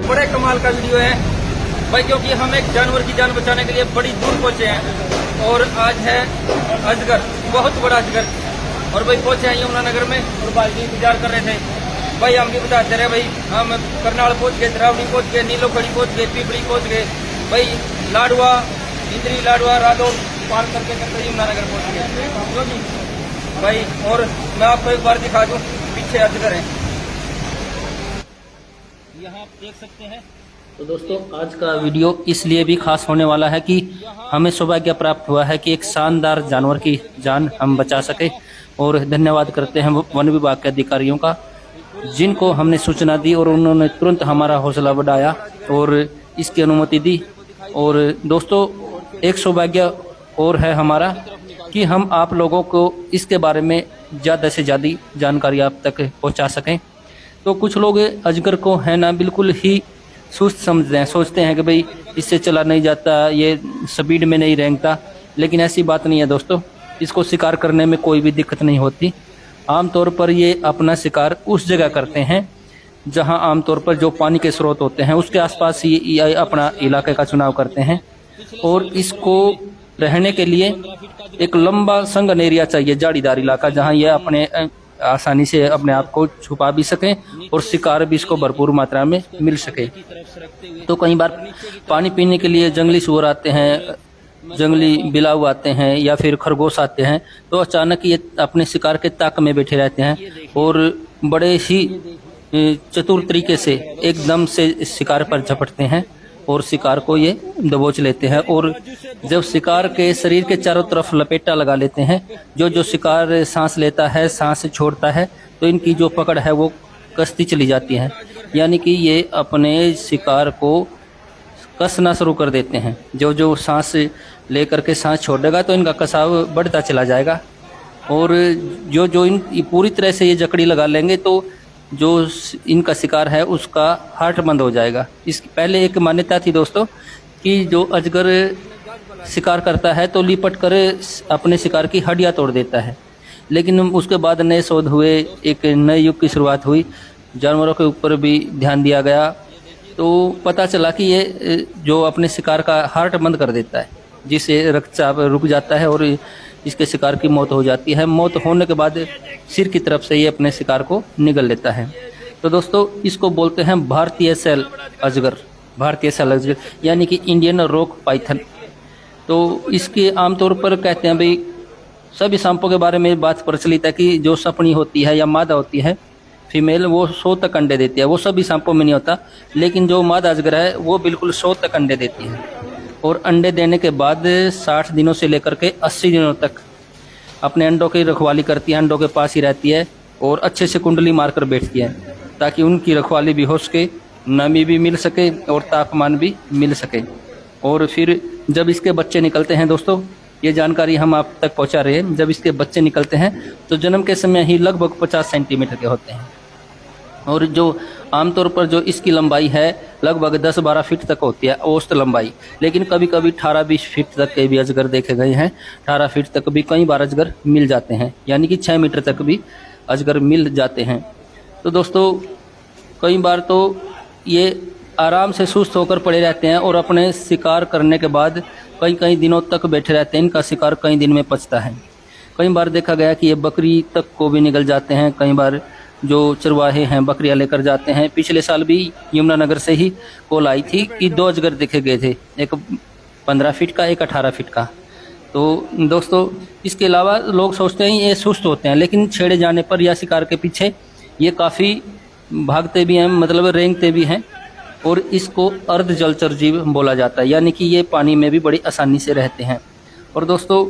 बड़े कमाल का वीडियो है भाई, क्योंकि हम एक जानवर की जान बचाने के लिए बड़ी दूर पहुंचे हैं और आज है अजगर, बहुत बड़ा अजगर। और भाई पहुंचे हैं यमुनानगर में और भाई जी इंतजार कर रहे थे। भाई हम भी बताते रहे भाई, हम करनाल पहुंच गए, धरावड़ी पहुंच गए, नीलोखड़ी पहुंच गए, पीपड़ी पहुंच गए, भाई लाडवा, इंद्री, लाडवा, रादौर पार करके करते यमुनानगर पहुंच गए भाई। और मैं आपको एक बार दिखा दूं, पीछे अजगर है, यहाँ देख सकते हैं। तो दोस्तों आज का वीडियो इसलिए भी खास होने वाला है कि हमें सौभाग्य प्राप्त हुआ है कि एक शानदार जानवर की जान हम बचा सके। और धन्यवाद करते हैं वन विभाग के अधिकारियों का, जिनको हमने सूचना दी और उन्होंने तुरंत हमारा हौसला बढ़ाया और इसकी अनुमति दी। और दोस्तों एक सौभाग्य और है हमारा कि हम आप लोगों को इसके बारे में ज़्यादा से ज़्यादा जानकारी आप तक पहुंचा सकें। तो कुछ लोग अजगर को है ना बिल्कुल ही सुस्त समझते हैं, सोचते हैं कि भाई इससे चला नहीं जाता, ये स्पीड में नहीं रेंगता, लेकिन ऐसी बात नहीं है दोस्तों। इसको शिकार करने में कोई भी दिक्कत नहीं होती। आमतौर पर ये अपना शिकार उस जगह करते हैं जहां आमतौर पर जो पानी के स्रोत होते हैं उसके आसपास ये अपना इलाके का चुनाव करते हैं। और इसको रहने के लिए एक लंबा संघन एरिया चाहिए, झाड़ीदार इलाका, जहां ये अपने आसानी से अपने आप को छुपा भी सकें और शिकार भी इसको भरपूर मात्रा में मिल सके। तो कई बार पानी पीने के लिए जंगली सूअर आते हैं, जंगली बिलाव आते हैं या फिर खरगोश आते हैं, तो अचानक ये अपने शिकार के ताक में बैठे रहते हैं और बड़े ही चतुर तरीके से एकदम से शिकार पर झपटते हैं और शिकार को ये दबोच लेते हैं। और जब शिकार के शरीर के चारों तरफ लपेटा लगा लेते हैं, जो शिकार सांस लेता है, सांस छोड़ता है, तो इनकी जो पकड़ है वो कसती चली जाती है, यानी कि ये अपने शिकार को कसना शुरू कर देते हैं। जो सांस लेकर के सांस छोड़ेगा तो इनका कसाव बढ़ता चला जाएगा। और जो इन पूरी तरह से ये जकड़ी लगा लेंगे तो जो इनका शिकार है उसका हार्ट बंद हो जाएगा। इसकी पहले एक मान्यता थी दोस्तों कि जो अजगर शिकार करता है तो लिपट कर अपने शिकार की हड्डियां तोड़ देता है, लेकिन उसके बाद नए शोध हुए, एक नए युग की शुरुआत हुई, जानवरों के ऊपर भी ध्यान दिया गया, तो पता चला कि ये जो अपने शिकार का हार्ट बंद कर देता है, जिससे रक्तचाप रुक जाता है और इसके शिकार की मौत हो जाती है। मौत होने के बाद सिर की तरफ से ये अपने शिकार को निगल लेता है। तो दोस्तों इसको बोलते हैं भारतीय सेल अजगर, भारतीय सेल अजगर यानी कि इंडियन रॉक पाइथन। तो इसके आमतौर पर कहते हैं भाई, सभी सांपों के बारे में बात प्रचलित है कि जो सपनी होती है या मादा होती है फीमेल, वो 100 तक अंडे देती है। वो सभी सांपों में नहीं होता, लेकिन जो मादा अजगर है वो बिल्कुल 100 तक अंडे देती है। और अंडे देने के बाद 60 दिनों से लेकर के 80 दिनों तक अपने अंडों की रखवाली करती है, अंडों के पास ही रहती है और अच्छे से कुंडली मारकर बैठती है, ताकि उनकी रखवाली भी हो सके, नमी भी मिल सके और तापमान भी मिल सके। और फिर जब इसके बच्चे निकलते हैं दोस्तों, ये जानकारी हम आप तक पहुंचा रहे हैं, जब इसके बच्चे निकलते हैं तो जन्म के समय ही लगभग 50 सेंटीमीटर के होते हैं। और जो आमतौर पर जो इसकी लंबाई है लगभग 10-12 फीट तक होती है औसत लंबाई, लेकिन कभी कभी 18-20 फीट तक के भी अजगर देखे गए हैं। 18 फीट तक भी कई बार अजगर मिल जाते हैं, यानी कि 6 मीटर तक भी अजगर मिल जाते हैं। तो दोस्तों कई बार तो ये आराम से सुस्त होकर पड़े रहते हैं और अपने शिकार करने के बाद कई दिनों तक बैठे रहते हैं। इनका शिकार कई दिन में पचता है। कई बार देखा गया कि ये बकरी तक को भी निगल जाते हैं। कई बार जो चरवाहे हैं बकरियां लेकर जाते हैं। पिछले साल भी यमुनानगर से ही कॉल आई थी कि 2 अजगर देखे गए थे, एक 15 फीट का, एक 18 फीट का। तो दोस्तों इसके अलावा लोग सोचते हैं ये सुस्त होते हैं, लेकिन छेड़े जाने पर या शिकार के पीछे ये काफ़ी भागते भी हैं, मतलब रेंगते भी हैं। और इसको अर्ध जलचर जीव बोला जाता है, यानी कि ये पानी में भी बड़ी आसानी से रहते हैं। और दोस्तों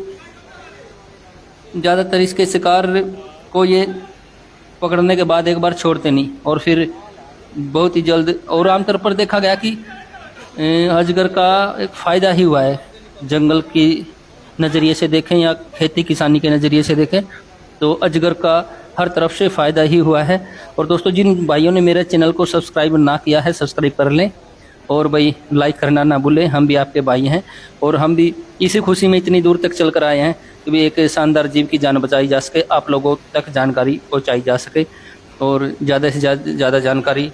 ज़्यादातर इसके शिकार को ये पकड़ने के बाद एक बार छोड़ते नहीं और फिर बहुत ही जल्द। और आमतौर पर देखा गया कि अजगर का एक फ़ायदा ही हुआ है, जंगल की नज़रिए से देखें या खेती किसानी के नज़रिए से देखें तो अजगर का हर तरफ से फ़ायदा ही हुआ है। और दोस्तों जिन भाइयों ने मेरे चैनल को सब्सक्राइब ना किया है सब्सक्राइब कर लें और भाई लाइक करना ना भूलें। हम भी आपके भाई हैं और हम भी इसी खुशी में इतनी दूर तक चल कर आए हैं कि भी एक शानदार जीव की जान बचाई जा सके, आप लोगों तक जानकारी पहुंचाई जा सके। और ज़्यादा से ज़्यादा जानकारी।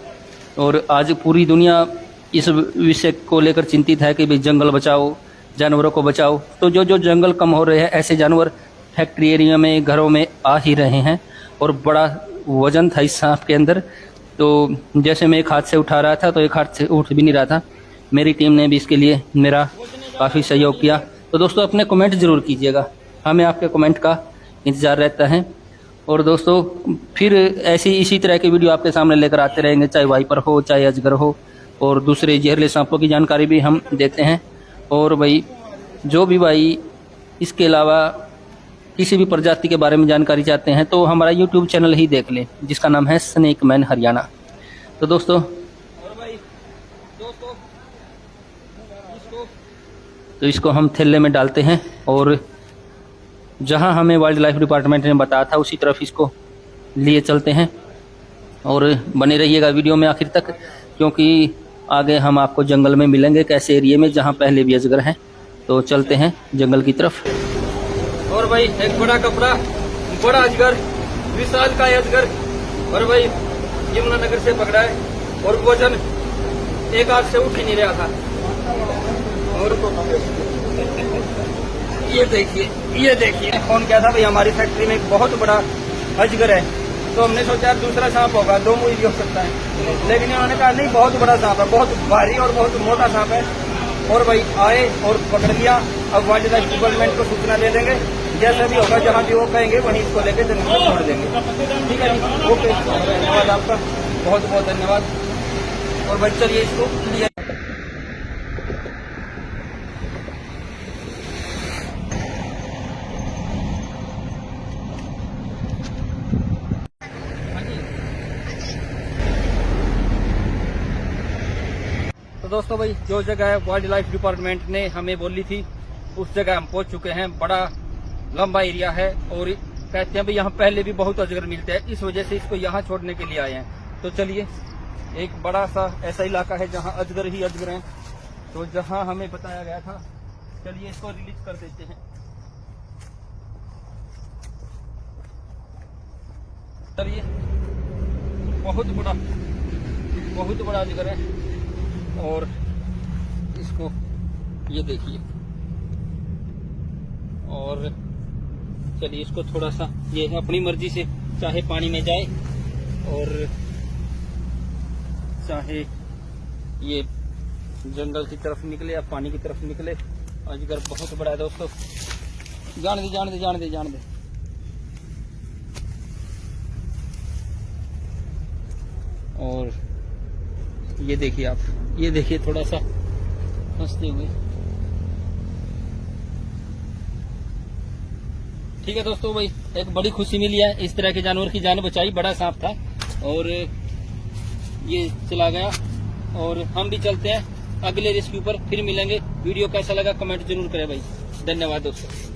और आज पूरी दुनिया इस विषय को लेकर चिंतित है कि भाई जंगल बचाओ, जानवरों को बचाओ। तो जो जंगल कम हो रहे हैं, ऐसे जानवर फैक्ट्री एरिया में, घरों में आ ही रहे हैं। और बड़ा वजन था इस सांप के अंदर। तो जैसे मैं एक हाथ से उठा रहा था तो एक हाथ से उठ भी नहीं रहा था। मेरी टीम ने भी इसके लिए मेरा काफ़ी सहयोग किया। तो दोस्तों अपने कमेंट ज़रूर कीजिएगा, हमें आपके कमेंट का इंतज़ार रहता है। और दोस्तों फिर इसी तरह की वीडियो आपके सामने लेकर आते रहेंगे, चाहे वाइपर हो, चाहे अजगर हो, और दूसरे जहरीले सांपों की जानकारी भी हम देते हैं। और भाई जो भी भाई इसके अलावा किसी भी प्रजाति के बारे में जानकारी चाहते हैं तो हमारा यूट्यूब चैनल ही देख लें, जिसका नाम है स्नेक मैन हरियाणा। तो दोस्तों इसको हम थैले में डालते हैं और जहां हमें वाइल्ड लाइफ डिपार्टमेंट ने बताया था उसी तरफ इसको लिए चलते हैं। और बने रहिएगा वीडियो में आखिर तक, क्योंकि आगे हम आपको जंगल में मिलेंगे, एक ऐसे एरिया में जहां पहले भी अजगर हैं। तो चलते हैं जंगल की तरफ। और भाई एक बड़ा कपड़ा, बड़ा अजगर, विशाल का अजगर, और भाई यमुनानगर से पकड़ा है और वजन एक हाथ से उठ ही नहीं रहा था। और ये देखिए फोन किया था भाई, हमारी फैक्ट्री में एक बहुत बड़ा अजगर है। तो हमने सोचा दूसरा सांप होगा, 2 मुई भी हो सकता है, लेकिन उन्होंने कहा नहीं, बहुत बड़ा सांप है, बहुत भारी और बहुत मोटा सांप है। और भाई आए और पकड़ लिया। अब वाइल्ड लाइफ डिपार्टमेंट को सूचना दे देंगे, जैसा भी होगा, जहाँ भी वो कहेंगे वहीं इसको लेके जंगल में छोड़ देंगे। ठीक है जी, ओके, धन्यवाद आपका, बहुत बहुत धन्यवाद। और भाई चलिए इसको लिया। तो दोस्तों भाई जो जगह वाइल्ड लाइफ डिपार्टमेंट ने हमें बोली थी उस जगह हम पहुंच चुके हैं। बड़ा लंबा एरिया है और कहते हैं भाई यहाँ पहले भी बहुत अजगर मिलते हैं, इस वजह से इसको यहाँ छोड़ने के लिए आए हैं। तो चलिए, एक बड़ा सा ऐसा इलाका है जहाँ अजगर ही अजगर हैं। तो जहाँ हमें बताया गया था, चलिए इसको रिलीज कर देते हैं। चलिए, बहुत बड़ा अजगर है। और इसको ये देखिए, और चलिए इसको थोड़ा सा, ये अपनी मर्जी से चाहे पानी में जाए और चाहे ये जंगल की तरफ निकले या पानी की तरफ निकले। अजगर बहुत बड़ा है दोस्तों, जान दे। और ये देखिए आप, ये देखिए थोड़ा सा हंसते हुए। ठीक है दोस्तों भाई, एक बड़ी खुशी मिली है, इस तरह के जानवर की जान बचाई। बड़ा सांप था और ये चला गया। और हम भी चलते हैं अगले रेस्क्यू पर, फिर मिलेंगे। वीडियो कैसा लगा कमेंट जरूर करें भाई। धन्यवाद दोस्तों।